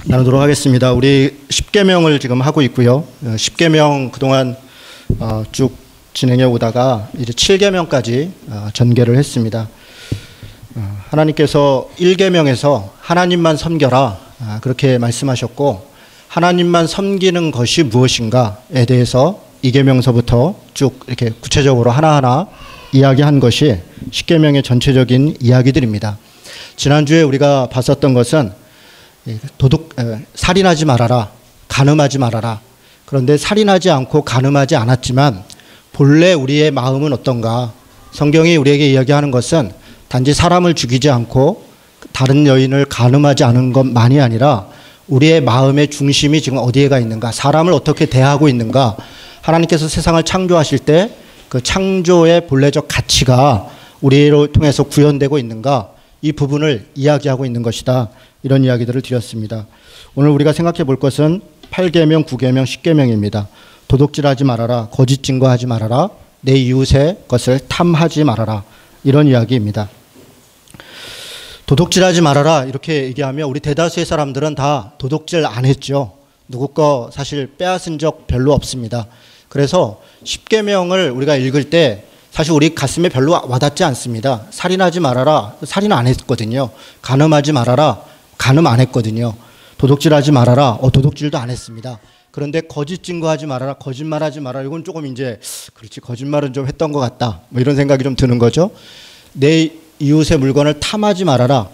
나누도록 하겠습니다. 우리 10계명을 지금 하고 있고요. 10계명 그동안 쭉 진행해 오다가 이제 7계명까지 전개를 했습니다. 하나님께서 1계명에서 하나님만 섬겨라 그렇게 말씀하셨고, 하나님만 섬기는 것이 무엇인가에 대해서 2계명서부터 쭉 이렇게 구체적으로 하나하나 이야기한 것이 10계명의 전체적인 이야기들입니다. 지난주에 우리가 봤었던 것은 살인하지 말아라, 간음하지 말아라. 그런데 살인하지 않고 간음하지 않았지만 본래 우리의 마음은 어떤가? 성경이 우리에게 이야기하는 것은 단지 사람을 죽이지 않고 다른 여인을 간음하지 않은 것만이 아니라 우리의 마음의 중심이 지금 어디에가 있는가? 사람을 어떻게 대하고 있는가? 하나님께서 세상을 창조하실 때 그 창조의 본래적 가치가 우리를 통해서 구현되고 있는가? 이 부분을 이야기하고 있는 것이다. 이런 이야기들을 드렸습니다. 오늘 우리가 생각해 볼 것은 8계명, 9계명, 10계명입니다. 도둑질하지 말아라, 거짓 증거하지 말아라, 내 이웃의 것을 탐하지 말아라. 이런 이야기입니다. 도둑질하지 말아라 이렇게 얘기하면 우리 대다수의 사람들은 다 도둑질 안 했죠. 누구 거 사실 빼앗은 적 별로 없습니다. 그래서 10계명을 우리가 읽을 때 사실 우리 가슴에 별로 와닿지 않습니다. 살인하지 말아라, 살인 안 했거든요. 간음하지 말아라, 간음 안 했거든요. 도둑질하지 말아라, 도둑질도 안 했습니다. 그런데 거짓 증거하지 말아라, 거짓말하지 말아라, 이건 조금 이제 그렇지, 거짓말은 좀 했던 것 같다, 뭐 이런 생각이 좀 드는 거죠. 내 이웃의 물건을 탐하지 말아라,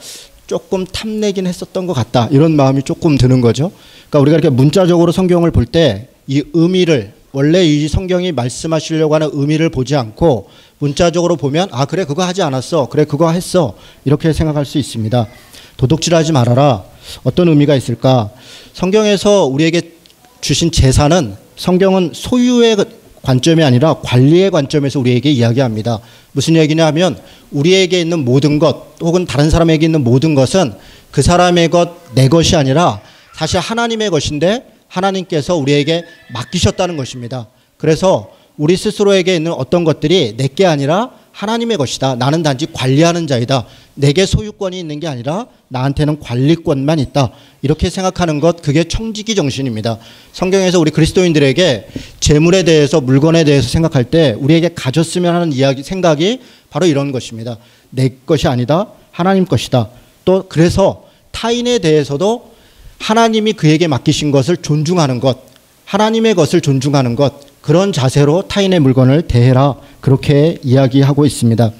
조금 탐내긴 했었던 것 같다, 이런 마음이 조금 드는 거죠. 그러니까 우리가 이렇게 문자적으로 성경을 볼 때 이 의미를, 원래 이 성경이 말씀하시려고 하는 의미를 보지 않고 문자적으로 보면 그래 그거 하지 않았어, 그래 그거 했어, 이렇게 생각할 수 있습니다. 도둑질하지 말아라, 어떤 의미가 있을까? 성경에서 우리에게 주신 재산은, 성경은 소유의 관점이 아니라 관리의 관점에서 우리에게 이야기합니다. 무슨 얘기냐 하면 우리에게 있는 모든 것 혹은 다른 사람에게 있는 모든 것은 그 사람의 것, 내 것이 아니라 사실 하나님의 것인데 하나님께서 우리에게 맡기셨다는 것입니다. 그래서 우리 스스로에게 있는 어떤 것들이 내게 아니라 하나님의 것이다. 나는 단지 관리하는 자이다. 내게 소유권이 있는 게 아니라 나한테는 관리권만 있다. 이렇게 생각하는 것, 그게 청지기 정신입니다. 성경에서 우리 그리스도인들에게 재물에 대해서, 물건에 대해서 생각할 때 우리에게 가졌으면 하는 생각이 바로 이런 것입니다. 내 것이 아니다, 하나님 것이다. 또 그래서 타인에 대해서도 하나님이 그에게 맡기신 것을 존중하는 것, 하나님의 것을 존중하는 것, 그런 자세로 타인의 물건을 대해라, 그렇게 이야기하고 있습니다.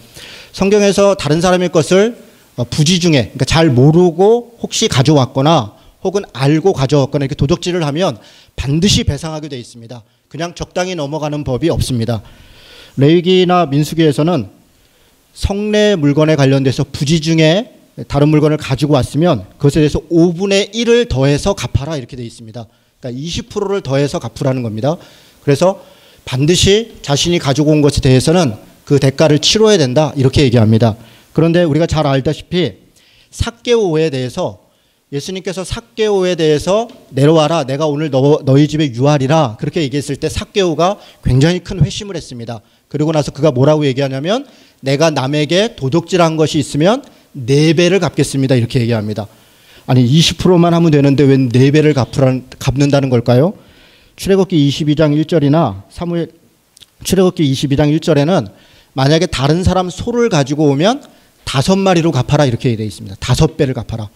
성경에서 다른 사람의 것을 부지중에, 그러니까 잘 모르고 혹시 가져왔거나 혹은 알고 가져왔거나 이렇게 도둑질을 하면 반드시 배상하게 되어 있습니다. 그냥 적당히 넘어가는 법이 없습니다. 레위기나 민수기에서는 성내 물건에 관련돼서 부지중에 다른 물건을 가지고 왔으면 그것에 대해서 5분의 1을 더해서 갚아라, 이렇게 되어 있습니다. 그러니까 20%를 더해서 갚으라는 겁니다. 그래서 반드시 자신이 가지고 온 것에 대해서는 그 대가를 치러야 된다, 이렇게 얘기합니다. 그런데 우리가 잘 알다시피 삭개오에 대해서, 예수님께서 삭개오에 대해서 내려와라, 내가 오늘 너희 집에 유하리라, 그렇게 얘기했을 때 삭개오가 굉장히 큰 회심을 했습니다. 그리고 나서 그가 뭐라고 얘기하냐면 내가 남에게 도둑질한 것이 있으면 4배를 갚겠습니다, 이렇게 얘기합니다. 아니 20%만 하면 되는데 왜 4배를 갚는다는 걸까요? 출애굽기 22장 1절이나 출애굽기 22장 1절에는 만약에 다른 사람 소를 가지고 오면 5마리로 갚아라, 이렇게 되어 있습니다. 5배를 갚아라.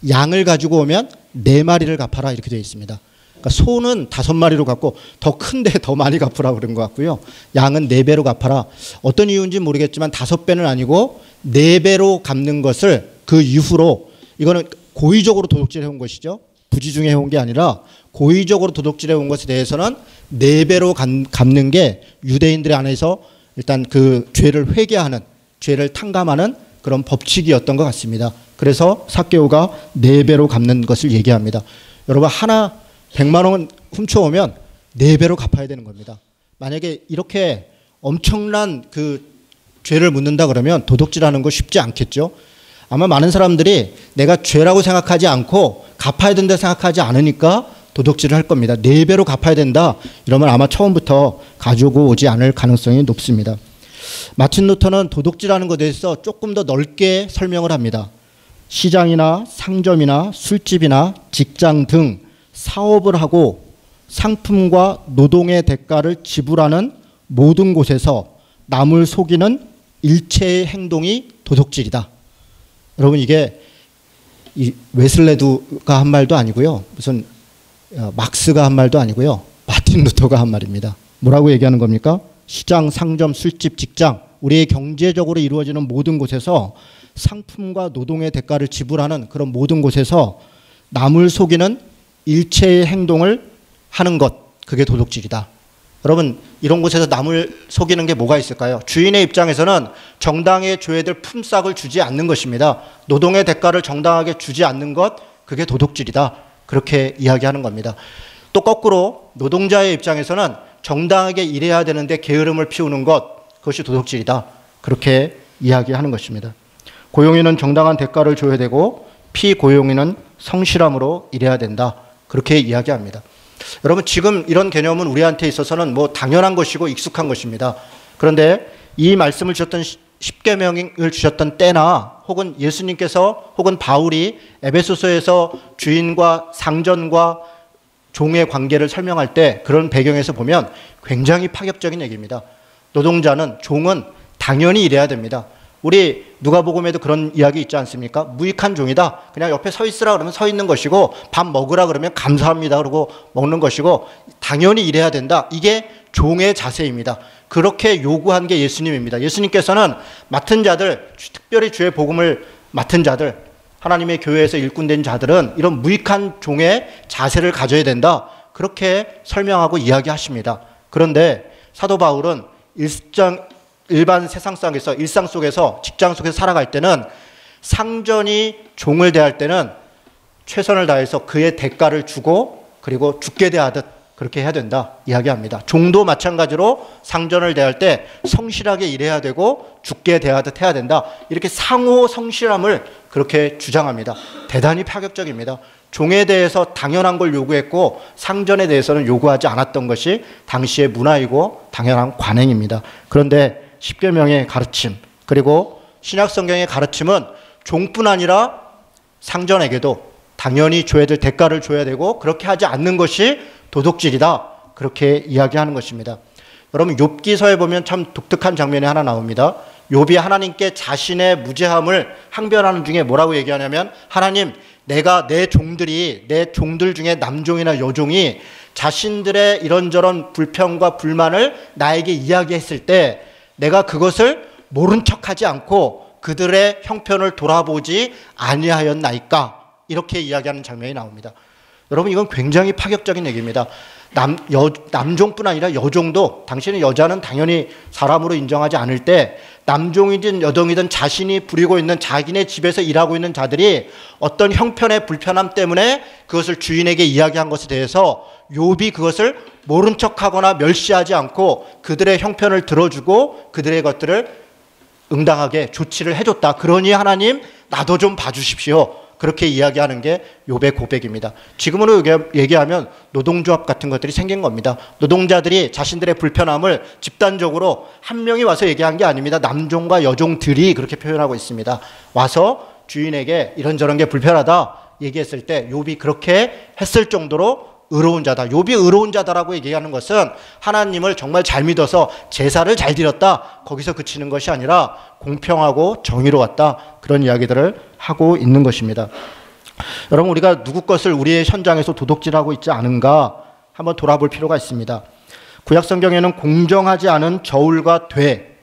양을 가지고 오면 4마리를 갚아라, 이렇게 되어 있습니다. 그러니까 소는 5마리로 갚고 더 큰데 더 많이 갚으라고 그런 것 같고요. 양은 4배로 갚아라. 어떤 이유인지 모르겠지만 5배는 아니고 4배로 갚는 것을 그 이후로, 이거는 고의적으로 도둑질해 온 것이죠. 부지중에 해온 게 아니라 고의적으로 도둑질해 온 것에 대해서는 4배로 갚는 게 유대인들 안에서 일단 그 죄를 회개하는, 죄를 탕감하는 그런 법칙이었던 것 같습니다. 그래서 삭개오가 4배로 갚는 것을 얘기합니다. 여러분, 하나 100만 원 훔쳐오면 4배로 갚아야 되는 겁니다. 만약에 이렇게 엄청난 그 죄를 묻는다 그러면 도둑질하는 거 쉽지 않겠죠. 아마 많은 사람들이 내가 죄라고 생각하지 않고 갚아야 된다 생각하지 않으니까 도둑질을 할 겁니다. 4배로 갚아야 된다 이러면 아마 처음부터 가지고 오지 않을 가능성이 높습니다. 마틴 루터는 도둑질하는 것에 대해서 조금 더 넓게 설명을 합니다. 시장이나 상점이나 술집이나 직장 등 사업을 하고 상품과 노동의 대가를 지불하는 모든 곳에서 남을 속이는 일체의 행동이 도둑질이다. 여러분, 이게 이 웨슬레드가 한 말도 아니고요. 무슨 막스가 한 말도 아니고요. 마틴 루터가 한 말입니다. 뭐라고 얘기하는 겁니까? 시장, 상점, 술집, 직장, 우리의 경제적으로 이루어지는 모든 곳에서 상품과 노동의 대가를 지불하는 그런 모든 곳에서 남을 속이는 일체의 행동을 하는 것, 그게 도둑질이다. 여러분, 이런 곳에서 남을 속이는 게 뭐가 있을까요? 주인의 입장에서는 정당하게 줘야 될 품삯을 주지 않는 것입니다. 노동의 대가를 정당하게 주지 않는 것, 그게 도둑질이다. 그렇게 이야기하는 겁니다. 또 거꾸로 노동자의 입장에서는 정당하게 일해야 되는데 게으름을 피우는 것, 그것이 도둑질이다. 그렇게 이야기하는 것입니다. 고용인은 정당한 대가를 줘야 되고 피고용인은 성실함으로 일해야 된다. 그렇게 이야기합니다. 여러분, 지금 이런 개념은 우리한테 있어서는 뭐 당연한 것이고 익숙한 것입니다. 그런데 이 말씀을 주셨던 십계명을 주셨던 때나 혹은 예수님께서 혹은 바울이 에베소서에서 주인과 상전과 종의 관계를 설명할 때 그런 배경에서 보면 굉장히 파격적인 얘기입니다. 노동자는, 종은 당연히 일해야 됩니다. 우리 누가복음에도 그런 이야기 있지 않습니까? 무익한 종이다. 그냥 옆에 서 있으라 그러면 서 있는 것이고 밥 먹으라 그러면 감사합니다 그러고 먹는 것이고 당연히 일해야 된다. 이게 종의 자세입니다. 그렇게 요구한 게 예수님입니다. 예수님께서는 맡은 자들, 특별히 주의 복음을 맡은 자들, 하나님의 교회에서 일꾼된 자들은 이런 무익한 종의 자세를 가져야 된다. 그렇게 설명하고 이야기하십니다. 그런데 사도 바울은 일반 세상상에서, 일상 속에서, 직장 속에서 살아갈 때는 상전이 종을 대할 때는 최선을 다해서 그의 대가를 주고 그리고 죽게 대하듯 그렇게 해야 된다 이야기합니다. 종도 마찬가지로 상전을 대할 때 성실하게 일해야 되고 죽게 대하듯 해야 된다. 이렇게 상호 성실함을 그렇게 주장합니다. 대단히 파격적입니다. 종에 대해서 당연한 걸 요구했고 상전에 대해서는 요구하지 않았던 것이 당시의 문화이고 당연한 관행입니다. 그런데 십계명의 가르침, 그리고 신약성경의 가르침은 종뿐 아니라 상전에게도 당연히 줘야 될 대가를 줘야 되고 그렇게 하지 않는 것이 도둑질이다. 그렇게 이야기하는 것입니다. 여러분, 욥기서에 보면 참 독특한 장면이 하나 나옵니다. 욥이 하나님께 자신의 무죄함을 항변하는 중에 뭐라고 얘기하냐면, 하나님, 내가 내 종들 중에 남종이나 여종이 자신들의 이런저런 불평과 불만을 나에게 이야기했을 때 내가 그것을 모른 척하지 않고 그들의 형편을 돌아보지 아니하였나이까. 이렇게 이야기하는 장면이 나옵니다. 여러분, 이건 굉장히 파격적인 얘기입니다. 남종뿐 아니라 여종도, 당신의 여자는 당연히 사람으로 인정하지 않을 때 남종이든 여종이든 자신이 부리고 있는 자기네 집에서 일하고 있는 자들이 어떤 형편의 불편함 때문에 그것을 주인에게 이야기한 것에 대해서 욥이 그것을 모른 척하거나 멸시하지 않고 그들의 형편을 들어주고 그들의 것들을 응당하게 조치를 해줬다. 그러니 하나님, 나도 좀 봐주십시오. 그렇게 이야기하는 게 욥의 고백입니다. 지금으로 얘기하면 노동조합 같은 것들이 생긴 겁니다. 노동자들이 자신들의 불편함을 집단적으로 한 명이 와서 얘기한 게 아닙니다. 남종과 여종들이 그렇게 표현하고 있습니다. 와서 주인에게 이런저런 게 불편하다 얘기했을 때 욥이 그렇게 했을 정도로 의로운 자다. 욥이 의로운 자다라고 얘기하는 것은 하나님을 정말 잘 믿어서 제사를 잘 드렸다. 거기서 그치는 것이 아니라 공평하고 정의로웠다. 그런 이야기들을 하고 있는 것입니다. 여러분, 우리가 누구 것을 우리의 현장에서 도둑질하고 있지 않은가 한번 돌아볼 필요가 있습니다. 구약성경에는 공정하지 않은 저울과 돼,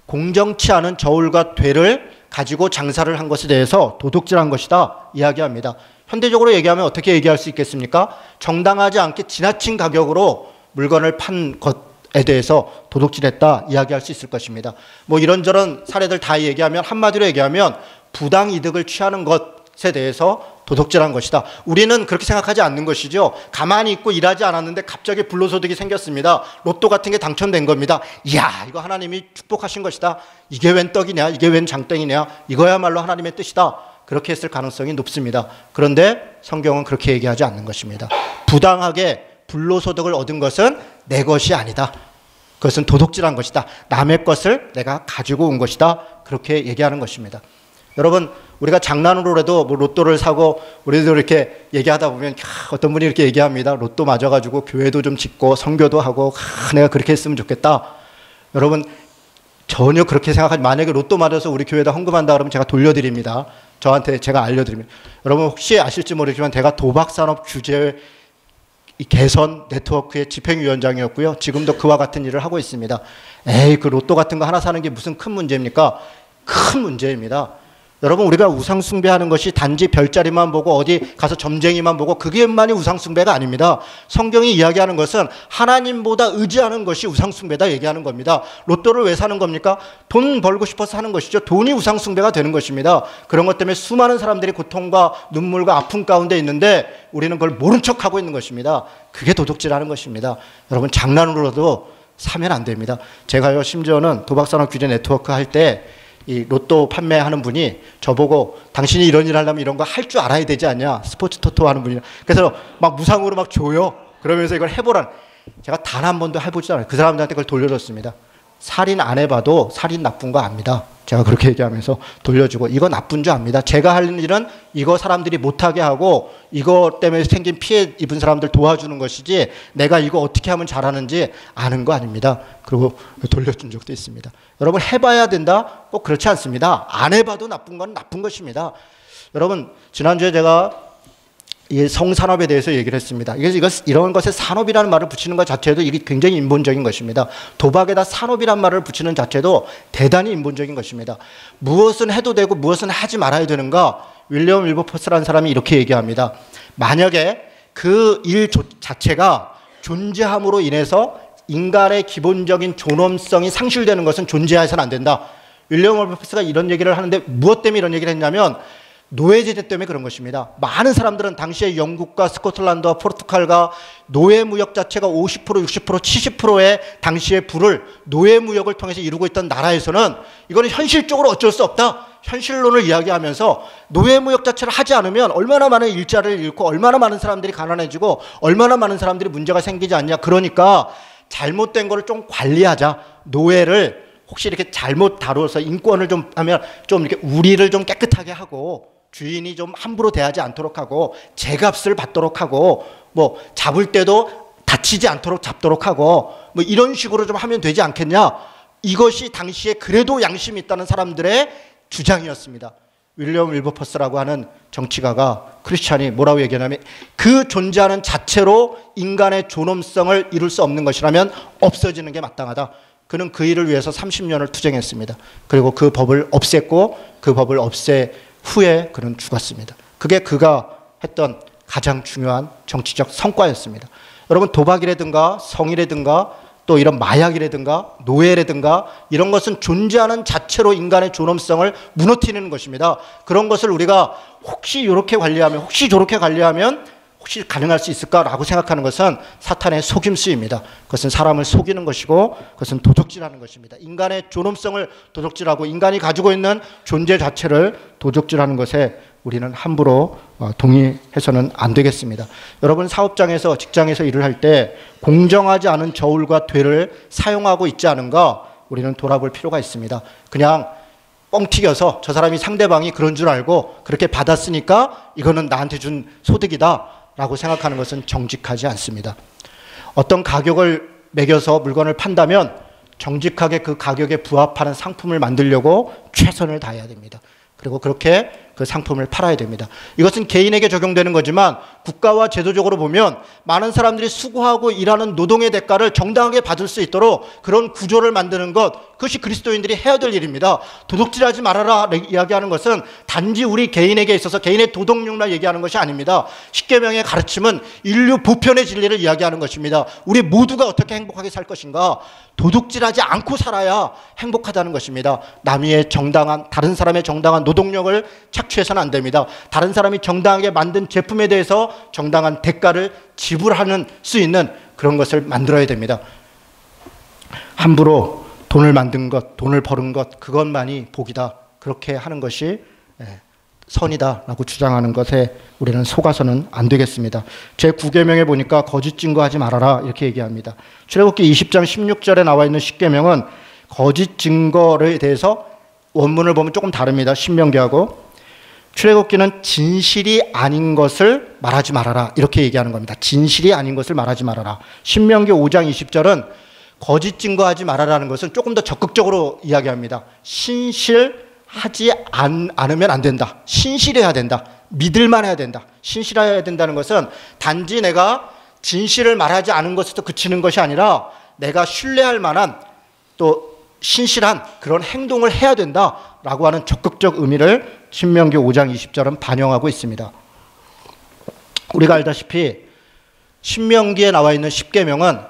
공정치 않은 저울과 되를 가지고 장사를 한 것에 대해서 도둑질한 것이다 이야기합니다. 현대적으로 얘기하면 어떻게 얘기할 수 있겠습니까? 정당하지 않게 지나친 가격으로 물건을 판 것에 대해서 도둑질했다 이야기할 수 있을 것입니다. 뭐 이런저런 사례들 다 얘기하면, 한마디로 얘기하면 부당 이득을 취하는 것에 대해서 도둑질한 것이다. 우리는 그렇게 생각하지 않는 것이죠. 가만히 있고 일하지 않았는데 갑자기 불로소득이 생겼습니다. 로또 같은 게 당첨된 겁니다. 이야, 이거 하나님이 축복하신 것이다. 이게 웬 떡이냐, 이게 웬 장땡이냐, 이거야말로 하나님의 뜻이다. 그렇게 했을 가능성이 높습니다. 그런데 성경은 그렇게 얘기하지 않는 것입니다. 부당하게 불로소득을 얻은 것은 내 것이 아니다. 그것은 도둑질한 것이다. 남의 것을 내가 가지고 온 것이다. 그렇게 얘기하는 것입니다. 여러분, 우리가 장난으로라도 뭐 로또를 사고 우리도 이렇게 얘기하다 보면 어떤 분이 이렇게 얘기합니다. 로또 맞아가지고 교회도 좀 짓고 선교도 하고 내가 그렇게 했으면 좋겠다. 여러분 전혀 그렇게 생각하지. 만약에 로또 맞아서 우리 교회에다 헌금한다 그러면 제가 돌려드립니다. 저한테 제가 알려드립니다. 여러분 혹시 아실지 모르지만 제가 도박산업 규제 개선 네트워크의 집행위원장이었고요. 지금도 그와 같은 일을 하고 있습니다. 에이, 그 로또 같은 거 하나 사는 게 무슨 큰 문제입니까? 큰 문제입니다. 여러분 우리가 우상숭배하는 것이 단지 별자리만 보고 어디 가서 점쟁이만 보고 그게만이 우상숭배가 아닙니다. 성경이 이야기하는 것은 하나님보다 의지하는 것이 우상숭배다 얘기하는 겁니다. 로또를 왜 사는 겁니까? 돈 벌고 싶어서 하는 것이죠. 돈이 우상숭배가 되는 것입니다. 그런 것 때문에 수많은 사람들이 고통과 눈물과 아픔 가운데 있는데 우리는 그걸 모른 척하고 있는 것입니다. 그게 도둑질하는 것입니다. 여러분 장난으로라도 사면 안 됩니다. 제가요 심지어는 도박산업 규제 네트워크 할 때 이 로또 판매하는 분이 저보고 당신이 이런 일 하려면 이런 거 할 줄 알아야 되지 않냐, 스포츠 토토 하는 분이. 그래서 막 무상으로 막 줘요. 그러면서 이걸 해보라는. 제가 단 한 번도 해보지 않아요. 그 사람들한테 그걸 돌려줬습니다. 살인 안 해봐도 살인 나쁜 거 압니다. 제가 그렇게 얘기하면서 돌려주고 이거 나쁜 줄 압니다. 제가 하는 일은 이거 사람들이 못하게 하고 이거 때문에 생긴 피해 입은 사람들 도와주는 것이지 내가 이거 어떻게 하면 잘하는지 아는 거 아닙니다. 그리고 돌려준 적도 있습니다. 여러분 해봐야 된다? 꼭 그렇지 않습니다. 안 해봐도 나쁜 건 나쁜 것입니다. 여러분 지난주에 제가 이 성산업에 대해서 얘기를 했습니다. 이런 것에 산업이라는 말을 붙이는 것 자체도 이게 굉장히 인본적인 것입니다. 도박에다 산업이라는 말을 붙이는 자체도 대단히 인본적인 것입니다. 무엇은 해도 되고 무엇은 하지 말아야 되는가? 윌리엄 윌버포스라는 사람이 이렇게 얘기합니다. 만약에 그 일 자체가 존재함으로 인해서 인간의 기본적인 존엄성이 상실되는 것은 존재해서는 안 된다. 윌리엄 윌버포스가 이런 얘기를 하는데 무엇 때문에 이런 얘기를 했냐면 노예제재 때문에 그런 것입니다. 많은 사람들은 당시에 영국과 스코틀랜드와 포르투갈과 노예무역 자체가 50%, 60%, 70%의 당시의 부를 노예무역을 통해서 이루고 있던 나라에서는 이거는 현실적으로 어쩔 수 없다. 현실론을 이야기하면서 노예무역 자체를 하지 않으면 얼마나 많은 일자리를 잃고 얼마나 많은 사람들이 가난해지고 얼마나 많은 사람들이 문제가 생기지 않냐. 그러니까 잘못된 거를 좀 관리하자. 노예를 혹시 이렇게 잘못 다루어서 인권을 좀 하면 좀 이렇게 우리를 좀 깨끗하게 하고 주인이 좀 함부로 대하지 않도록 하고 제값을 받도록 하고 뭐 잡을 때도 다치지 않도록 잡도록 하고 뭐 이런 식으로 좀 하면 되지 않겠냐. 이것이 당시에 그래도 양심이 있다는 사람들의 주장이었습니다. 윌리엄 윌버포스라고 하는 정치가가 크리스찬이 뭐라고 얘기하냐면 그 존재하는 자체로 인간의 존엄성을 이룰 수 없는 것이라면 없어지는 게 마땅하다. 그는 그 일을 위해서 30년을 투쟁했습니다. 그리고 그 법을 없앴고 그 법을 없애 후에 그는 죽었습니다. 그게 그가 했던 가장 중요한 정치적 성과였습니다. 여러분 도박이라든가 성이라든가 또 이런 마약이라든가 노예라든가 이런 것은 존재하는 자체로 인간의 존엄성을 무너뜨리는 것입니다. 그런 것을 우리가 혹시 이렇게 관리하면 혹시 저렇게 관리하면 혹시 가능할 수 있을까라고 생각하는 것은 사탄의 속임수입니다. 그것은 사람을 속이는 것이고 그것은 도적질하는 것입니다. 인간의 존엄성을 도적질하고 인간이 가지고 있는 존재 자체를 도적질하는 것에 우리는 함부로 동의해서는 안 되겠습니다. 여러분 사업장에서 직장에서 일을 할 때 공정하지 않은 저울과 되를 사용하고 있지 않은가 우리는 돌아볼 필요가 있습니다. 그냥 뻥튀겨서 저 사람이 상대방이 그런 줄 알고 그렇게 받았으니까 이거는 나한테 준 소득이다 라고 생각하는 것은 정직하지 않습니다. 어떤 가격을 매겨서 물건을 판다면 정직하게 그 가격에 부합하는 상품을 만들려고 최선을 다해야 됩니다. 그리고 그렇게 그 상품을 팔아야 됩니다. 이것은 개인에게 적용되는 거지만 국가와 제도적으로 보면 많은 사람들이 수고하고 일하는 노동의 대가를 정당하게 받을 수 있도록 그런 구조를 만드는 것, 그것이 그리스도인들이 해야 될 일입니다. 도둑질하지 말아라 이야기하는 것은 단지 우리 개인에게 있어서 개인의 도덕률만 얘기하는 것이 아닙니다. 십계명의 가르침은 인류 보편의 진리를 이야기하는 것입니다. 우리 모두가 어떻게 행복하게 살 것인가, 도둑질하지 않고 살아야 행복하다는 것입니다. 남의 정당한, 다른 사람의 정당한 노동력을 착취해서는 안 됩니다. 다른 사람이 정당하게 만든 제품에 대해서 정당한 대가를 지불하는 수 있는 그런 것을 만들어야 됩니다. 함부로 돈을 만든 것, 돈을 버는 것, 그것만이 복이다. 그렇게 하는 것이 선이다라고 주장하는 것에 우리는 속아서는 안 되겠습니다. 제9계명에 보니까 거짓 증거하지 말아라 이렇게 얘기합니다. 출애굽기 20장 16절에 나와 있는 10계명은 거짓 증거에 대해서 원문을 보면 조금 다릅니다. 신명기하고 출애굽기는 진실이 아닌 것을 말하지 말아라 이렇게 얘기하는 겁니다. 진실이 아닌 것을 말하지 말아라. 신명기 5장 20절은 거짓 증거하지 말아라는 것은 조금 더 적극적으로 이야기합니다. 신실하지 않으면 안 된다. 신실해야 된다. 믿을만 해야 된다. 신실해야 된다는 것은 단지 내가 진실을 말하지 않은 것에서 그치는 것이 아니라 내가 신뢰할 만한 또 신실한 그런 행동을 해야 된다라고 하는 적극적 의미를 신명기 5장 20절은 반영하고 있습니다. 우리가 알다시피 신명기에 나와 있는 10계명은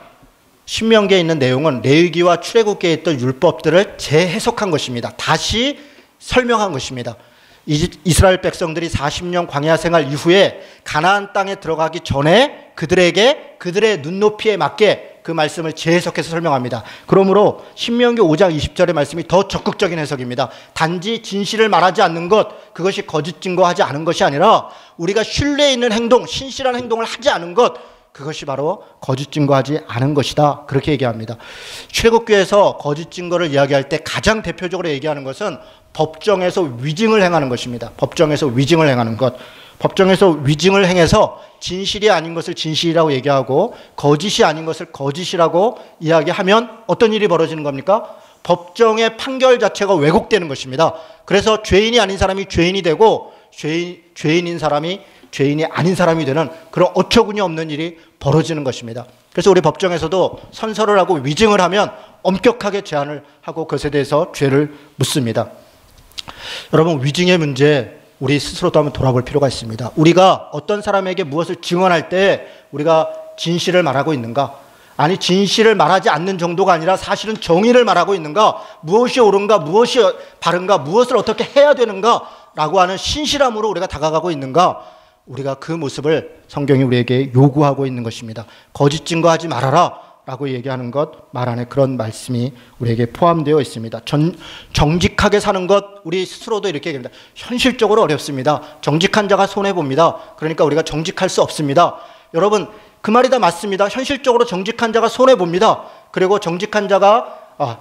신명기에 있는 내용은 레위기와 출애굽기에 있던 율법들을 재해석한 것입니다. 다시 설명한 것입니다. 이스라엘 백성들이 40년 광야 생활 이후에 가나안 땅에 들어가기 전에 그들에게 그들의 눈높이에 맞게 그 말씀을 재해석해서 설명합니다. 그러므로 신명기 5장 20절의 말씀이 더 적극적인 해석입니다. 단지 진실을 말하지 않는 것, 그것이 거짓 증거하지 않은 것이 아니라 우리가 신뢰 있는 행동, 신실한 행동을 하지 않은 것, 그것이 바로 거짓 증거하지 않은 것이다. 그렇게 얘기합니다. 출애굽기에서 거짓 증거를 이야기할 때 가장 대표적으로 얘기하는 것은 법정에서 위증을 행하는 것입니다. 법정에서 위증을 행하는 것. 법정에서 위증을 행해서 진실이 아닌 것을 진실이라고 얘기하고 거짓이 아닌 것을 거짓이라고 이야기하면 어떤 일이 벌어지는 겁니까? 법정의 판결 자체가 왜곡되는 것입니다. 그래서 죄인이 아닌 사람이 죄인이 되고 죄인인 사람이 죄인이 아닌 사람이 되는 그런 어처구니 없는 일이 벌어지는 것입니다. 그래서 우리 법정에서도 선서를 하고 위증을 하면 엄격하게 제한을 하고 그것에 대해서 죄를 묻습니다. 여러분, 위증의 문제 우리 스스로도 한번 돌아볼 필요가 있습니다. 우리가 어떤 사람에게 무엇을 증언할 때 우리가 진실을 말하고 있는가? 아니, 진실을 말하지 않는 정도가 아니라 사실은 정의를 말하고 있는가? 무엇이 옳은가? 무엇이 바른가? 무엇을 어떻게 해야 되는가? 라고 하는 신실함으로 우리가 다가가고 있는가? 우리가 그 모습을 성경이 우리에게 요구하고 있는 것입니다. 거짓 증거하지 말아라 라고 얘기하는 것 말 안에 그런 말씀이 우리에게 포함되어 있습니다. 정직하게 사는 것 우리 스스로도 이렇게 얘기합니다. 현실적으로 어렵습니다. 정직한 자가 손해봅니다. 그러니까 우리가 정직할 수 없습니다. 여러분, 그 말이 다 맞습니다. 현실적으로 정직한 자가 손해봅니다. 그리고 정직한 자가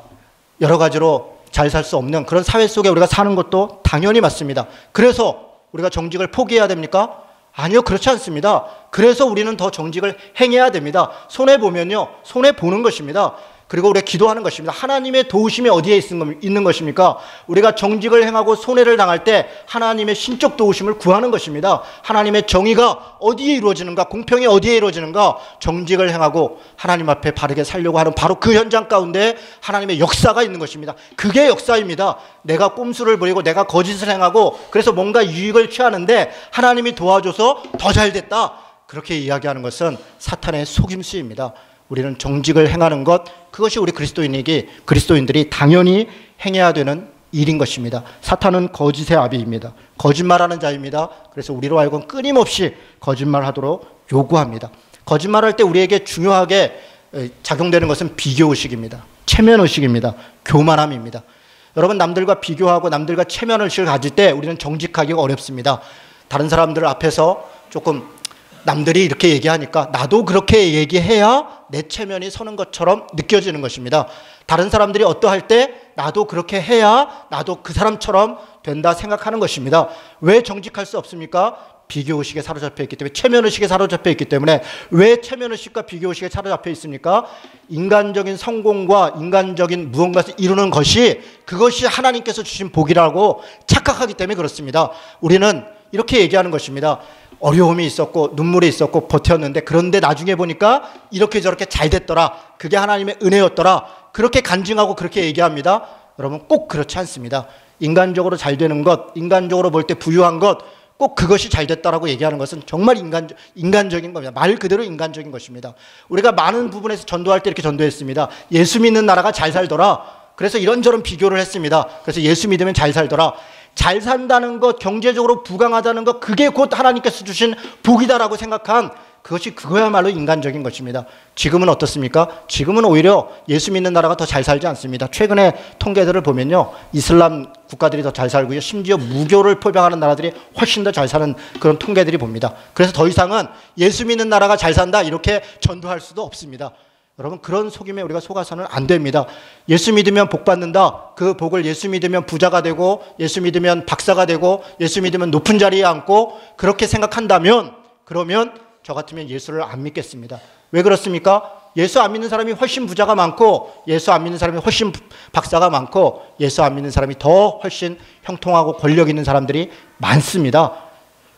여러 가지로 잘 살 수 없는 그런 사회 속에 우리가 사는 것도 당연히 맞습니다. 그래서 우리가 정직을 포기해야 됩니까? 아니요, 그렇지 않습니다. 그래서 우리는 더 정직을 행해야 됩니다. 손해보면요, 손해보는 것입니다. 그리고 우리가 기도하는 것입니다. 하나님의 도우심이 어디에 있는 것입니까? 우리가 정직을 행하고 손해를 당할 때 하나님의 신적 도우심을 구하는 것입니다. 하나님의 정의가 어디에 이루어지는가? 공평이 어디에 이루어지는가? 정직을 행하고 하나님 앞에 바르게 살려고 하는 바로 그 현장 가운데 하나님의 역사가 있는 것입니다. 그게 역사입니다. 내가 꼼수를 부리고 내가 거짓을 행하고 그래서 뭔가 유익을 취하는데 하나님이 도와줘서 더 잘됐다. 그렇게 이야기하는 것은 사탄의 속임수입니다. 우리는 정직을 행하는 것, 그것이 우리 그리스도인들이 당연히 행해야 되는 일인 것입니다. 사탄은 거짓의 아비입니다. 거짓말하는 자입니다. 그래서 우리로 하여금 끊임없이 거짓말하도록 요구합니다. 거짓말할 때 우리에게 중요하게 작용되는 것은 비교의식입니다. 체면의식입니다. 교만함입니다. 여러분, 남들과 비교하고 남들과 체면의식을 가질 때 우리는 정직하기가 어렵습니다. 다른 사람들 앞에서 조금 남들이 이렇게 얘기하니까 나도 그렇게 얘기해야 내 체면이 서는 것처럼 느껴지는 것입니다. 다른 사람들이 어떠할 때 나도 그렇게 해야 나도 그 사람처럼 된다 생각하는 것입니다. 왜 정직할 수 없습니까? 비교의식에 사로잡혀 있기 때문에, 체면의식에 사로잡혀 있기 때문에. 왜 체면의식과 비교의식에 사로잡혀 있습니까? 인간적인 성공과 인간적인 무언가를 이루는 것이 그것이 하나님께서 주신 복이라고 착각하기 때문에 그렇습니다. 우리는 이렇게 얘기하는 것입니다. 어려움이 있었고 눈물이 있었고 버텼는데 그런데 나중에 보니까 이렇게 저렇게 잘 됐더라. 그게 하나님의 은혜였더라. 그렇게 간증하고 그렇게 얘기합니다. 여러분, 꼭 그렇지 않습니다. 인간적으로 잘 되는 것, 인간적으로 볼 때 부유한 것, 꼭 그것이 잘 됐다라고 얘기하는 것은 정말 인간적인 겁니다. 말 그대로 인간적인 것입니다. 우리가 많은 부분에서 전도할 때 이렇게 전도했습니다. 예수 믿는 나라가 잘 살더라. 그래서 이런저런 비교를 했습니다. 그래서 예수 믿으면 잘 살더라. 잘 산다는 것, 경제적으로 부강하다는 것, 그게 곧 하나님께서 주신 복이다라고 생각한 그거야말로 인간적인 것입니다. 지금은 어떻습니까? 지금은 오히려 예수 믿는 나라가 더 잘 살지 않습니다. 최근에 통계들을 보면요, 이슬람 국가들이 더 잘 살고요, 심지어 무교를 표방하는 나라들이 훨씬 더 잘 사는 그런 통계들이 봅니다. 그래서 더 이상은 예수 믿는 나라가 잘 산다 이렇게 전도할 수도 없습니다. 여러분 그런 속임에 우리가 속아서는 안 됩니다. 예수 믿으면 복 받는다. 그 복을 예수 믿으면 부자가 되고 예수 믿으면 박사가 되고 예수 믿으면 높은 자리에 앉고 그렇게 생각한다면 그러면 저 같으면 예수를 안 믿겠습니다. 왜 그렇습니까? 예수 안 믿는 사람이 훨씬 부자가 많고 예수 안 믿는 사람이 훨씬 박사가 많고 예수 안 믿는 사람이 더 훨씬 형통하고 권력 있는 사람들이 많습니다.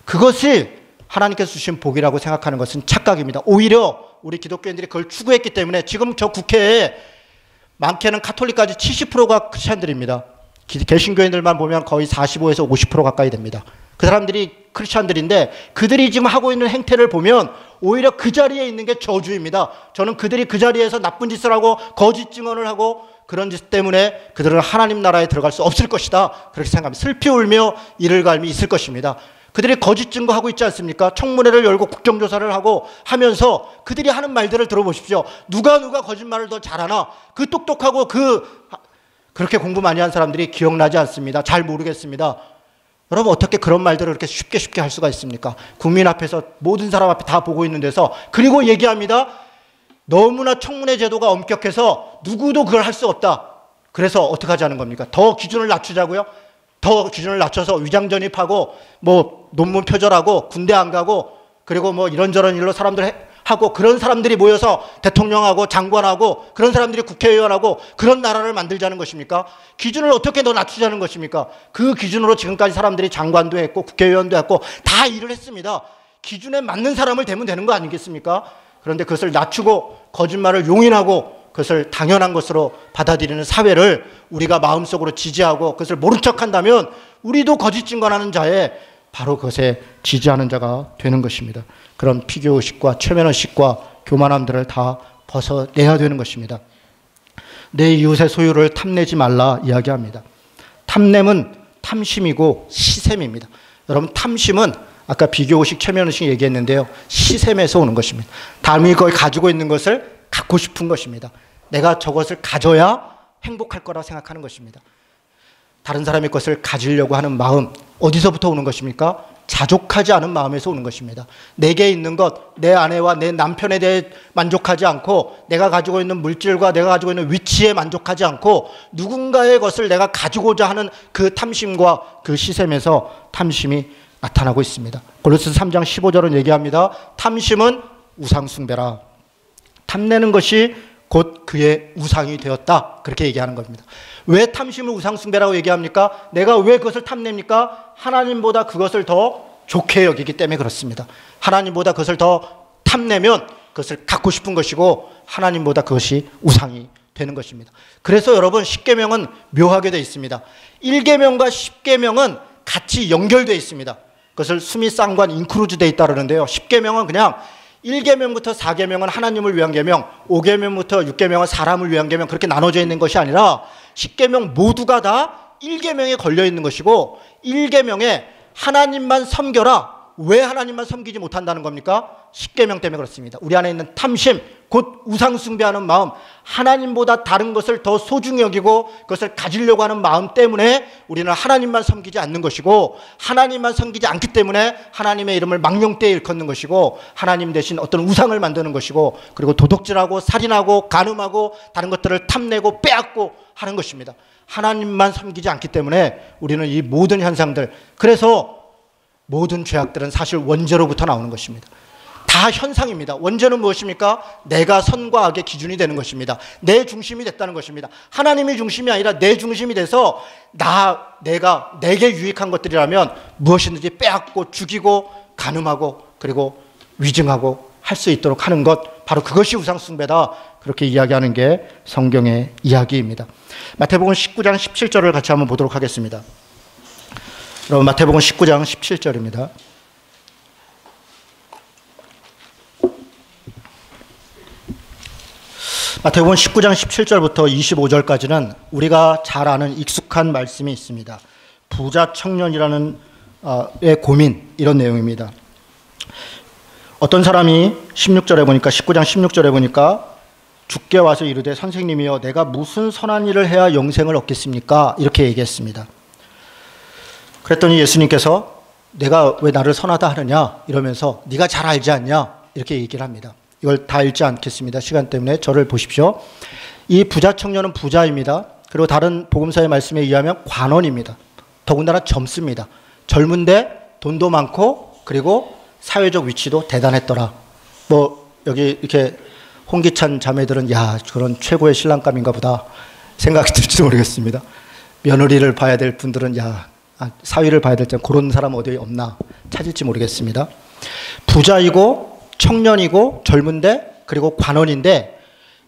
그것이 하나님께서 주신 복이라고 생각하는 것은 착각입니다. 오히려 우리 기독교인들이 그걸 추구했기 때문에 지금 저 국회에 많게는 카톨릭까지 70%가 크리스찬들입니다. 개신교인들만 보면 거의 45에서 50% 가까이 됩니다. 그 사람들이 크리스찬들인데 그들이 지금 하고 있는 행태를 보면 오히려 그 자리에 있는 게 저주입니다. 저는 그들이 그 자리에서 나쁜 짓을 하고 거짓 증언을 하고 그런 짓 때문에 그들은 하나님 나라에 들어갈 수 없을 것이다. 그렇게 생각합니다. 슬피 울며 이를 갈미 있을 것입니다. 그들이 거짓 증거하고 있지 않습니까? 청문회를 열고 국정조사를 하고 하면서 그들이 하는 말들을 들어보십시오. 누가 거짓말을 더 잘하나? 그 똑똑하고 그렇게 공부 많이 한 사람들이 기억나지 않습니다. 잘 모르겠습니다. 여러분 어떻게 그런 말들을 그렇게 쉽게 할 수가 있습니까? 국민 앞에서 모든 사람 앞에 다 보고 있는 데서 그리고 얘기합니다. 너무나 청문회 제도가 엄격해서 누구도 그걸 할 수 없다. 그래서 어떻게 하자는 겁니까? 더 기준을 낮추자고요? 더 기준을 낮춰서 위장 전입하고 뭐 논문 표절하고 군대 안 가고 그리고 뭐 이런저런 일로 사람들 하고 그런 사람들이 모여서 대통령하고 장관하고 그런 사람들이 국회의원하고 그런 나라를 만들자는 것입니까? 기준을 어떻게 더 낮추자는 것입니까? 그 기준으로 지금까지 사람들이 장관도 했고 국회의원도 했고 다 일을 했습니다. 기준에 맞는 사람을 대면 되는 거 아니겠습니까? 그런데 그것을 낮추고 거짓말을 용인하고 그것을 당연한 것으로 받아들이는 사회를 우리가 마음속으로 지지하고 그것을 모른 척한다면 우리도 거짓 증거하는 자에 바로 그것에 지지하는 자가 되는 것입니다. 그런 피교의식과 최면의식과 교만함들을 다 벗어내야 되는 것입니다. 내 이웃의 소유를 탐내지 말라 이야기합니다. 탐냄은 탐심이고 시샘입니다. 여러분 탐심은 아까 비교의식, 최면의식 얘기했는데요. 시샘에서 오는 것입니다. 남이 그걸 가지고 있는 것을 갖고 싶은 것입니다. 내가 저것을 가져야 행복할 거라 생각하는 것입니다. 다른 사람의 것을 가지려고 하는 마음 어디서부터 오는 것입니까? 자족하지 않은 마음에서 오는 것입니다. 내게 있는 것, 내 아내와 내 남편에 대해 만족하지 않고 내가 가지고 있는 물질과 내가 가지고 있는 위치에 만족하지 않고 누군가의 것을 내가 가지고자 하는 그 탐심과 그 시샘에서 탐심이 나타나고 있습니다. 골로새서 3장 15절은 얘기합니다. 탐심은 우상숭배라. 탐내는 것이 곧 그의 우상이 되었다. 그렇게 얘기하는 겁니다. 왜 탐심을 우상숭배라고 얘기합니까? 내가 왜 그것을 탐냅니까? 하나님보다 그것을 더 좋게 여기기 때문에 그렇습니다. 하나님보다 그것을 더 탐내면 그것을 갖고 싶은 것이고 하나님보다 그것이 우상이 되는 것입니다. 그래서 여러분 10계명은 묘하게 되어 있습니다. 1계명과 10계명은 같이 연결되어 있습니다. 그것을 수미쌍관 인크루즈 되어 있다 그러는데요. 10계명은 그냥 1계명부터 4계명은 하나님을 위한 계명, 5계명부터 6계명은 사람을 위한 계명 그렇게 나눠져 있는 것이 아니라 10계명 모두가 다 1계명에 걸려 있는 것이고 1계명에 하나님만 섬겨라. 왜 하나님만 섬기지 못한다는 겁니까? 10계명 때문에 그렇습니다. 우리 안에 있는 탐심, 곧 우상숭배하는 마음, 하나님보다 다른 것을 더 소중히 여기고 그것을 가지려고 하는 마음 때문에 우리는 하나님만 섬기지 않는 것이고 하나님만 섬기지 않기 때문에 하나님의 이름을 망령되이 일컫는 것이고 하나님 대신 어떤 우상을 만드는 것이고 그리고 도둑질하고 살인하고 간음하고 다른 것들을 탐내고 빼앗고 하는 것입니다. 하나님만 섬기지 않기 때문에 우리는 이 모든 현상들, 그래서 모든 죄악들은 사실 원죄로부터 나오는 것입니다. 다 현상입니다. 원죄는 무엇입니까? 내가 선과 악의 기준이 되는 것입니다. 내 중심이 됐다는 것입니다. 하나님이 중심이 아니라 내 중심이 돼서 내가 내게 유익한 것들이라면 무엇이든지 빼앗고 죽이고 간음하고 그리고 위증하고 할 수 있도록 하는 것, 바로 그것이 우상숭배다. 그렇게 이야기하는 게 성경의 이야기입니다. 마태복음 19장 17절을 같이 한번 보도록 하겠습니다. 여러분 마태복음 19장 17절입니다. 마태복음 19장 17절부터 25절까지는 우리가 잘 아는 익숙한 말씀이 있습니다. 부자 청년이라는 의 고민, 이런 내용입니다. 어떤 사람이 16절에 보니까 19장 16절에 보니까 주께 와서 이르되 선생님이여 내가 무슨 선한 일을 해야 영생을 얻겠습니까? 이렇게 얘기했습니다. 그랬더니 예수님께서 내가 왜 나를 선하다 하느냐 이러면서 네가 잘 알지 않냐 이렇게 얘기를 합니다. 이걸 다 읽지 않겠습니다. 시간 때문에 저를 보십시오. 이 부자 청년은 부자입니다. 그리고 다른 복음서의 말씀에 의하면 관원입니다. 더군다나 젊습니다. 젊은데 돈도 많고 그리고 사회적 위치도 대단했더라. 뭐 여기 이렇게 홍기찬 자매들은 야 그런 최고의 신랑감인가 보다 생각이 들지도 모르겠습니다. 며느리를 봐야 될 분들은 야 사위를 봐야 될 때 그런 사람 어디 없나 찾을지 모르겠습니다. 부자이고 청년이고 젊은데 그리고 관원인데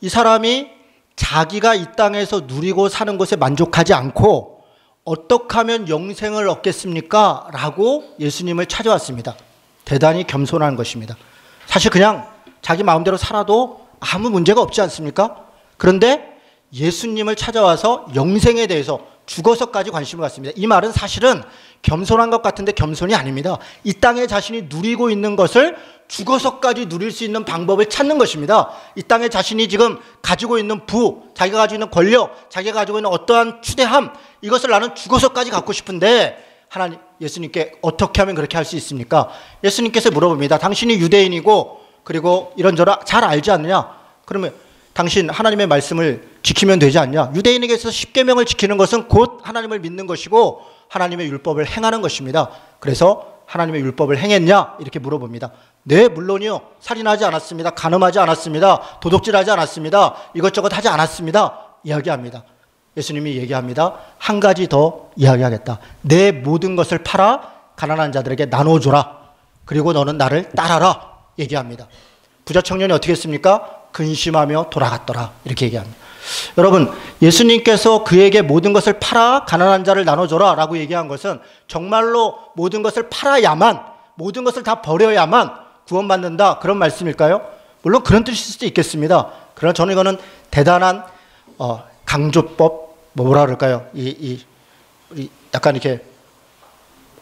이 사람이 자기가 이 땅에서 누리고 사는 것에 만족하지 않고 어떻게 하면 영생을 얻겠습니까? 라고 예수님을 찾아왔습니다. 대단히 겸손한 것입니다. 사실 그냥 자기 마음대로 살아도 아무 문제가 없지 않습니까? 그런데 예수님을 찾아와서 영생에 대해서 죽어서까지 관심을 갖습니다. 이 말은 사실은 겸손한 것 같은데 겸손이 아닙니다. 이 땅에 자신이 누리고 있는 것을 죽어서까지 누릴 수 있는 방법을 찾는 것입니다. 이 땅에 자신이 지금 가지고 있는 부, 자기가 가지고 있는 권력, 자기가 가지고 있는 어떠한 추대함, 이것을 나는 죽어서까지 갖고 싶은데 하나님, 예수님께 어떻게 하면 그렇게 할 수 있습니까? 예수님께서 물어봅니다. 당신이 유대인이고 그리고 이런저런 잘 알지 않느냐? 그러면 당신 하나님의 말씀을 지키면 되지 않냐? 유대인에게서 십계명을 지키는 것은 곧 하나님을 믿는 것이고 하나님의 율법을 행하는 것입니다. 그래서 하나님의 율법을 행했냐? 이렇게 물어봅니다. 네, 물론이요. 살인하지 않았습니다. 간음하지 않았습니다. 도둑질하지 않았습니다. 이것저것 하지 않았습니다. 이야기합니다. 예수님이 얘기합니다. 한 가지 더 이야기하겠다. 내 모든 것을 팔아 가난한 자들에게 나눠줘라. 그리고 너는 나를 따라라. 얘기합니다. 부자 청년이 어떻게 했습니까? 근심하며 돌아갔더라. 이렇게 얘기합니다. 여러분, 예수님께서 그에게 모든 것을 팔아 가난한 자를 나눠줘라 라고 얘기한 것은 정말로 모든 것을 팔아야만, 모든 것을 다 버려야만 구원받는다, 그런 말씀일까요? 물론 그런 뜻일 수도 있겠습니다. 그러나 저는 이거는 대단한 강조법, 뭐라 그럴까요? 약간 이렇게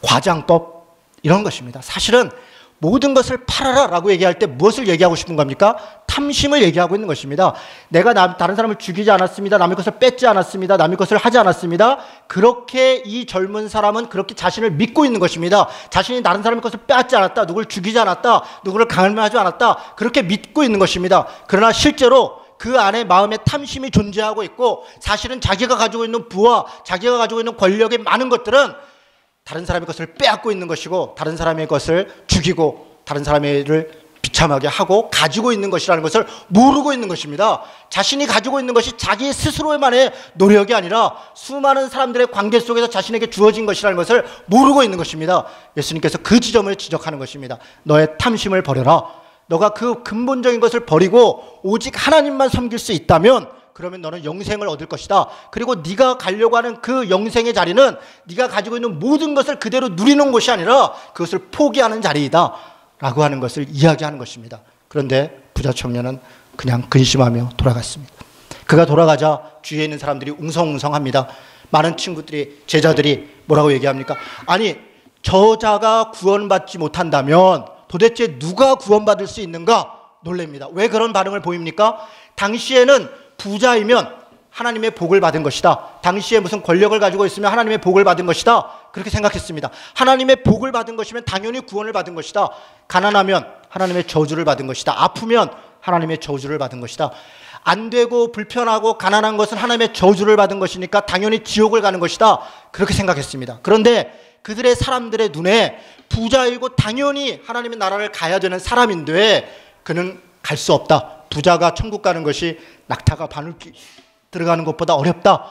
과장법, 이런 것입니다. 사실은 모든 것을 팔아라 라고 얘기할 때 무엇을 얘기하고 싶은 겁니까? 탐심을 얘기하고 있는 것입니다. 내가 다른 사람을 죽이지 않았습니다. 남의 것을 뺏지 않았습니다. 남의 것을 하지 않았습니다. 그렇게 이 젊은 사람은 그렇게 자신을 믿고 있는 것입니다. 자신이 다른 사람의 것을 빼앗지 않았다. 누구를 죽이지 않았다. 누구를 강간하지 않았다. 그렇게 믿고 있는 것입니다. 그러나 실제로 그 안에 마음에 탐심이 존재하고 있고 사실은 자기가 가지고 있는 부와 자기가 가지고 있는 권력의 많은 것들은 다른 사람의 것을 빼앗고 있는 것이고 다른 사람의 것을 죽이고 다른 사람의 일을 비참하게 하고 가지고 있는 것이라는 것을 모르고 있는 것입니다. 자신이 가지고 있는 것이 자기 스스로만의 노력이 아니라 수많은 사람들의 관계 속에서 자신에게 주어진 것이라는 것을 모르고 있는 것입니다. 예수님께서 그 지점을 지적하는 것입니다. 너의 탐심을 버려라. 너가 그 근본적인 것을 버리고 오직 하나님만 섬길 수 있다면 그러면 너는 영생을 얻을 것이다. 그리고 네가 가려고 하는 그 영생의 자리는 네가 가지고 있는 모든 것을 그대로 누리는 곳이 아니라 그것을 포기하는 자리이다 라고 하는 것을 이야기하는 것입니다. 그런데 부자 청년은 그냥 근심하며 돌아갔습니다. 그가 돌아가자 주위에 있는 사람들이 웅성웅성합니다. 많은 친구들이, 제자들이 뭐라고 얘기합니까? 아니, 저자가 구원받지 못한다면 도대체 누가 구원받을 수 있는가? 놀랍니다. 왜 그런 반응을 보입니까? 당시에는 부자이면 하나님의 복을 받은 것이다. 당시에 무슨 권력을 가지고 있으면 하나님의 복을 받은 것이다. 그렇게 생각했습니다. 하나님의 복을 받은 것이면 당연히 구원을 받은 것이다. 가난하면 하나님의 저주를 받은 것이다. 아프면 하나님의 저주를 받은 것이다. 안 되고 불편하고 가난한 것은 하나님의 저주를 받은 것이니까 당연히 지옥을 가는 것이다. 그렇게 생각했습니다. 그런데 그들의 사람들의 눈에 부자이고 당연히 하나님의 나라를 가야 되는 사람인데 그는 갈 수 없다. 부자가 천국 가는 것이 낙타가 바늘 들어가는 것보다 어렵다.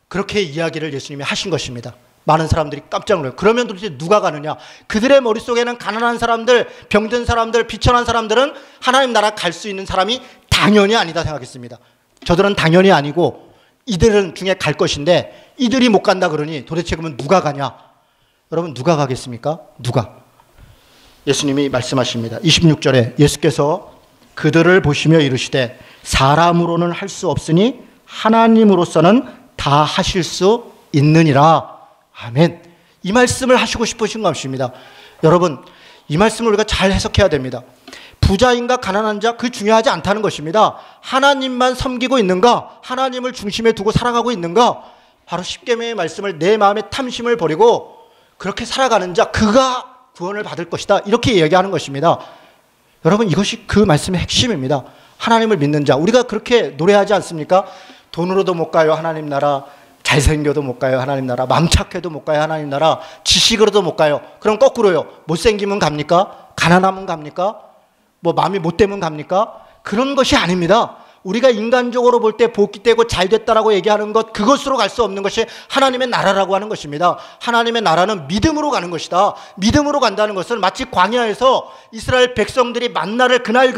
그렇게 이야기를 예수님이 하신 것입니다. 많은 사람들이 깜짝 놀라요. 그러면 도대체 누가 가느냐? 그들의 머릿속에는 가난한 사람들, 병든 사람들, 비천한 사람들은 하나님 나라 갈 수 있는 사람이 당연히 아니다 생각했습니다. 저들은 당연히 아니고 이들은 중에 갈 것인데 이들이 못 간다 그러니 도대체 그러면 누가 가냐? 여러분, 누가 가겠습니까? 누가? 예수님이 말씀하십니다. 26절에 예수께서 그들을 보시며 이르시되 사람으로는 할 수 없으니 하나님으로서는 다 하실 수 있느니라. 아멘. 이 말씀을 하시고 싶으신 것입니다. 여러분, 이 말씀을 우리가 잘 해석해야 됩니다. 부자인가 가난한 자, 그 중요하지 않다는 것입니다. 하나님만 섬기고 있는가? 하나님을 중심에 두고 살아가고 있는가? 바로 십계명의 말씀을 내 마음의 탐심을 버리고 그렇게 살아가는 자, 그가 구원을 받을 것이다. 이렇게 얘기하는 것입니다. 여러분, 이것이 그 말씀의 핵심입니다. 하나님을 믿는 자. 우리가 그렇게 노래하지 않습니까? 돈으로도 못 가요, 하나님 나라. 잘생겨도 못 가요, 하나님 나라. 맘 착해도 못 가요, 하나님 나라. 지식으로도 못 가요. 그럼 거꾸로요. 못생기면 갑니까? 가난하면 갑니까? 뭐 마음이 못되면 갑니까? 그런 것이 아닙니다. 우리가 인간적으로 볼 때 복귀되고 잘됐다라고 얘기하는 것, 그것으로 갈 수 없는 것이 하나님의 나라라고 하는 것입니다. 하나님의 나라는 믿음으로 가는 것이다. 믿음으로 간다는 것은 마치 광야에서 이스라엘 백성들이 만나를 그날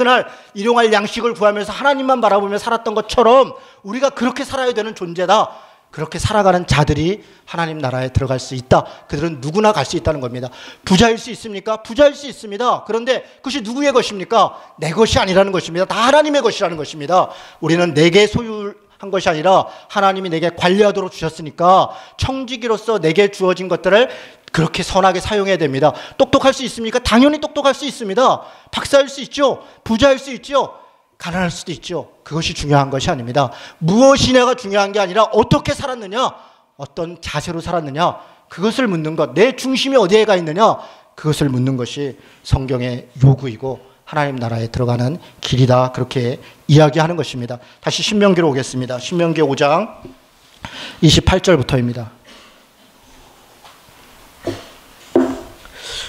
일용할 양식을 구하면서 하나님만 바라보며 살았던 것처럼 우리가 그렇게 살아야 되는 존재다. 그렇게 살아가는 자들이 하나님 나라에 들어갈 수 있다. 그들은 누구나 갈 수 있다는 겁니다. 부자일 수 있습니까? 부자일 수 있습니다. 그런데 그것이 누구의 것입니까? 내 것이 아니라는 것입니다. 다 하나님의 것이라는 것입니다. 우리는 내게 소유한 것이 아니라 하나님이 내게 관리하도록 주셨으니까 청지기로서 내게 주어진 것들을 그렇게 선하게 사용해야 됩니다. 똑똑할 수 있습니까? 당연히 똑똑할 수 있습니다. 박사일 수 있죠. 부자일 수 있죠. 가난할 수도 있죠. 그것이 중요한 것이 아닙니다. 무엇이냐가 중요한 게 아니라 어떻게 살았느냐, 어떤 자세로 살았느냐, 그것을 묻는 것, 내 중심이 어디에 가 있느냐, 그것을 묻는 것이 성경의 요구이고 하나님 나라에 들어가는 길이다. 그렇게 이야기하는 것입니다. 다시 신명기로 오겠습니다. 신명기 5장 28절부터입니다.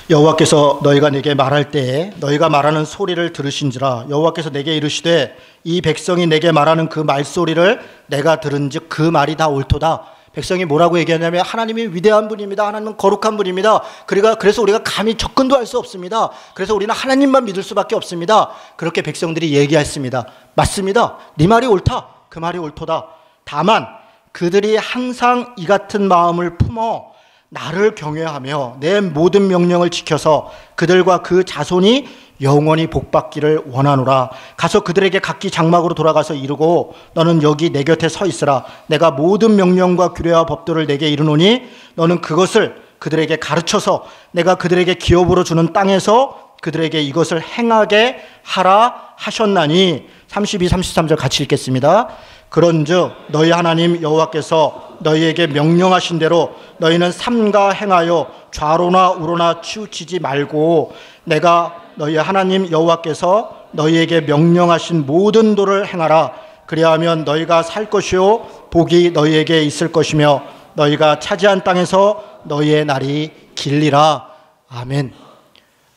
여호와께서 너희가 내게 말할 때에 너희가 말하는 소리를 들으신지라. 여호와께서 내게 이르시되 이 백성이 내게 말하는 그 말소리를 내가 들은즉 그 말이 다 옳도다. 백성이 뭐라고 얘기하냐면 하나님이 위대한 분입니다. 하나님은 거룩한 분입니다. 그래서 우리가 감히 접근도 할 수 없습니다. 그래서 우리는 하나님만 믿을 수밖에 없습니다. 그렇게 백성들이 얘기했습니다. 맞습니다. 네 말이 옳다. 그 말이 옳도다. 다만 그들이 항상 이 같은 마음을 품어 나를 경외하며 내 모든 명령을 지켜서 그들과 그 자손이 영원히 복받기를 원하노라. 가서 그들에게 각기 장막으로 돌아가서 이르고 너는 여기 내 곁에 서 있으라. 내가 모든 명령과 규례와 법도를 내게 이르노니 너는 그것을 그들에게 가르쳐서 내가 그들에게 기업으로 주는 땅에서 그들에게 이것을 행하게 하라 하셨나니. 32, 33절 같이 읽겠습니다. 그런즉 너희 하나님 여호와께서 너희에게 명령하신 대로 너희는 삼가 행하여 좌로나 우로나 치우치지 말고 내가 너희 하나님 여호와께서 너희에게 명령하신 모든 도를 행하라. 그리하면 너희가 살 것이요 복이 너희에게 있을 것이며 너희가 차지한 땅에서 너희의 날이 길리라. 아멘.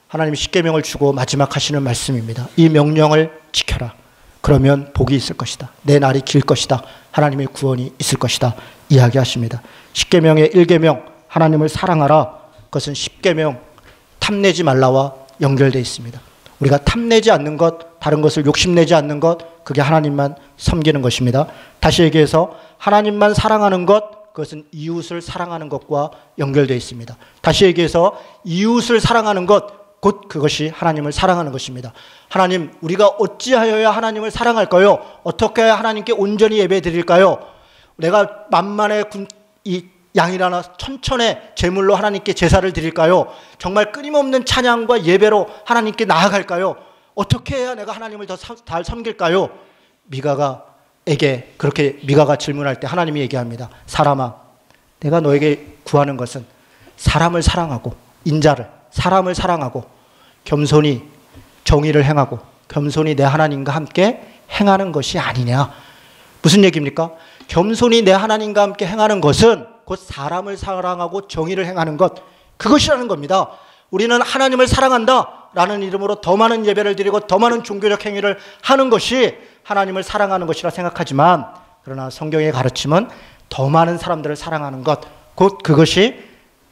하나님이 십계명을 주고 마지막 하시는 말씀입니다. 이 명령을 지켜라. 그러면 복이 있을 것이다. 내 날이 길 것이다. 하나님의 구원이 있을 것이다. 이야기하십니다. 십계명의 1계명 하나님을 사랑하라. 그것은 십계명 탐내지 말라와 연결되어 있습니다. 우리가 탐내지 않는 것, 다른 것을 욕심내지 않는 것, 그게 하나님만 섬기는 것입니다. 다시 얘기해서 하나님만 사랑하는 것, 그것은 이웃을 사랑하는 것과 연결되어 있습니다. 다시 얘기해서 이웃을 사랑하는 것, 곧 그것이 하나님을 사랑하는 것입니다. 하나님, 우리가 어찌하여야 하나님을 사랑할까요? 어떻게 해야 하나님께 온전히 예배 드릴까요? 내가 만만의 이 양이라나 천천의 제물로 하나님께 제사를 드릴까요? 정말 끊임없는 찬양과 예배로 하나님께 나아갈까요? 어떻게 해야 내가 하나님을 더 잘 섬길까요? 미가가에게 그렇게 미가가 질문할 때 하나님이 얘기합니다. 사람아, 내가 너에게 구하는 것은 사람을 사랑하고 인자를, 사람을 사랑하고 겸손히 정의를 행하고 겸손히 내 하나님과 함께 행하는 것이 아니냐. 무슨 얘기입니까? 겸손히 내 하나님과 함께 행하는 것은 곧 사람을 사랑하고 정의를 행하는 것, 그것이라는 겁니다. 우리는 하나님을 사랑한다 라는 이름으로 더 많은 예배를 드리고 더 많은 종교적 행위를 하는 것이 하나님을 사랑하는 것이라 생각하지만, 그러나 성경의 가르침은 더 많은 사람들을 사랑하는 것, 곧 그것이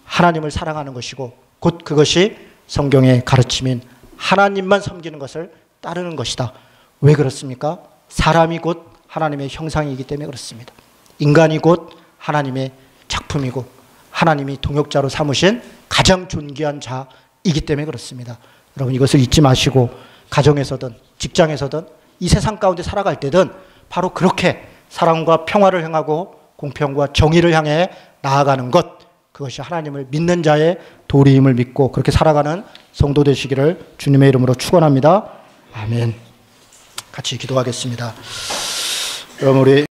하나님을 사랑하는 것이고 곧 그것이 성경의 가르침인 하나님만 섬기는 것을 따르는 것이다. 왜 그렇습니까? 사람이 곧 하나님의 형상이기 때문에 그렇습니다. 인간이 곧 하나님의 작품이고 하나님이 동역자로 삼으신 가장 존귀한 자이기 때문에 그렇습니다. 여러분, 이것을 잊지 마시고 가정에서든 직장에서든 이 세상 가운데 살아갈 때든 바로 그렇게 사랑과 평화를 행하고 공평과 정의를 향해 나아가는 것, 그것이 하나님을 믿는 자의 도리임을 믿고 그렇게 살아가는 성도 되시기를 주님의 이름으로 축원합니다. 아멘. 같이 기도하겠습니다. 여러분, 우리